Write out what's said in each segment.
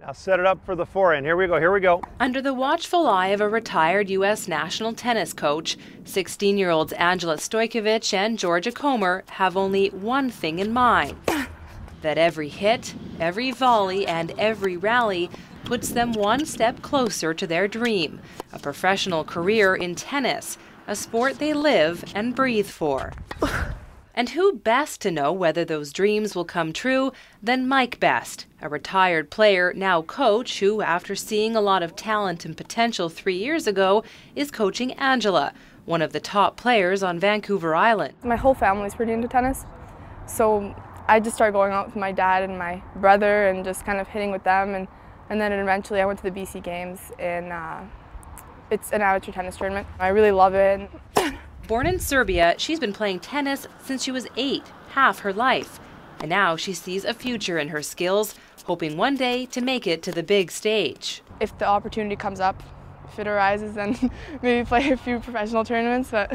Now set it up for the forehand. Here we go, here we go. Under the watchful eye of a retired U.S. national tennis coach, 16-year-olds Andjela Stojkovic and Georgia Comer have only one thing in mind: that every hit, every volley, and every rally puts them one step closer to their dream, a professional career in tennis, a sport they live and breathe for. And who best to know whether those dreams will come true than Mike Best, a retired player, now coach, who, after seeing a lot of talent and potential 3 years ago, is coaching Andjela, one of the top players on Vancouver Island. My whole family's pretty into tennis, so I just started going out with my dad and my brother and just kind of hitting with them, and then eventually I went to the BC Games, and it's an amateur tennis tournament. I really love it. Born in Serbia, she's been playing tennis since she was 8, half her life. And now she sees a future in her skills, hoping one day to make it to the big stage. If the opportunity comes up, if it arises, then maybe play a few professional tournaments, but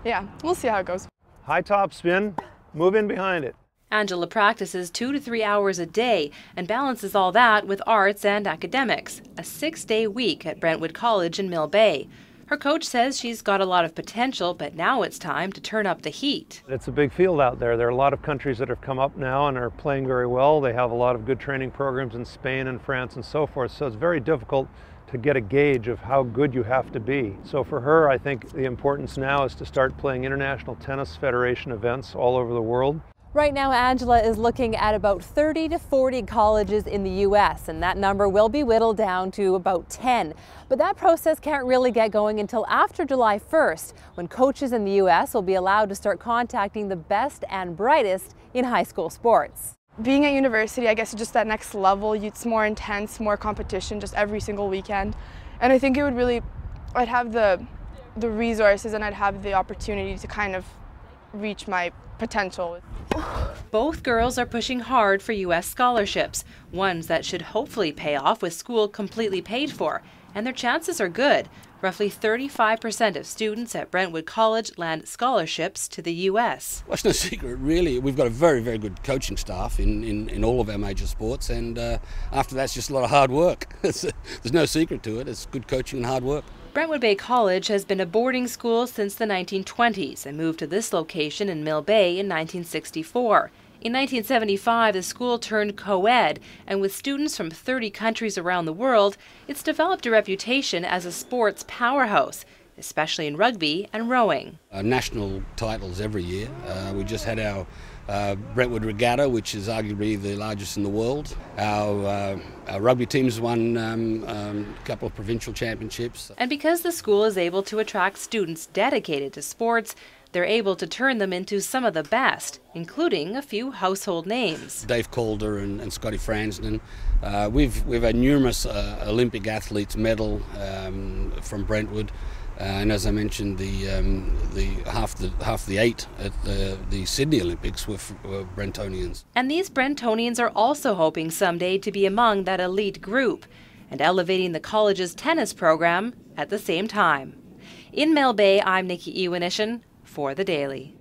yeah, we'll see how it goes. High top spin, move in behind it. Andjela practices 2 to 3 hours a day and balances all that with arts and academics, a 6-day week at Brentwood College in Mill Bay. Her coach says she's got a lot of potential, but now it's time to turn up the heat. It's a big field out there. There are a lot of countries that have come up now and are playing very well. They have a lot of good training programs in Spain and France and so forth, so it's very difficult to get a gauge of how good you have to be. So for her, I think the importance now is to start playing International Tennis Federation events all over the world. Right now, Andjela is looking at about 30 to 40 colleges in the U.S., and that number will be whittled down to about 10. But that process can't really get going until after July 1st, when coaches in the U.S. will be allowed to start contacting the best and brightest in high school sports. Being at university, I guess, is just that next level. It's more intense, more competition, just every single weekend. And I think it would really, I'd have the resources and I'd have the opportunity to kind of reach my potential. Both girls are pushing hard for U.S. scholarships, ones that should hopefully pay off with school completely paid for, and their chances are good. Roughly 35% of students at Brentwood College land scholarships to the U.S. Well, it's no secret, really. We've got a very, very good coaching staff in all of our major sports, and after that, it's just a lot of hard work. There's no secret to it. It's good coaching and hard work. Brentwood Bay College has been a boarding school since the 1920s and moved to this location in Mill Bay in 1964. In 1975, the school turned co-ed, and with students from 30 countries around the world, it's developed a reputation as a sports powerhouse, especially in rugby and rowing. National titles every year. We just had our Brentwood Regatta, which is arguably the largest in the world. Our rugby teams won a couple of provincial championships. And because the school is able to attract students dedicated to sports, they're able to turn them into some of the best, including a few household names. Dave Calder and Scotty Fransden. We've had numerous Olympic athletes medal from Brentwood. And as I mentioned, half the 8 at the Sydney Olympics were Brentonians. And these Brentonians are also hoping someday to be among that elite group and elevating the college's tennis program at the same time. In Mill Bay, I'm Nikki Ewanyhyn for The Daily.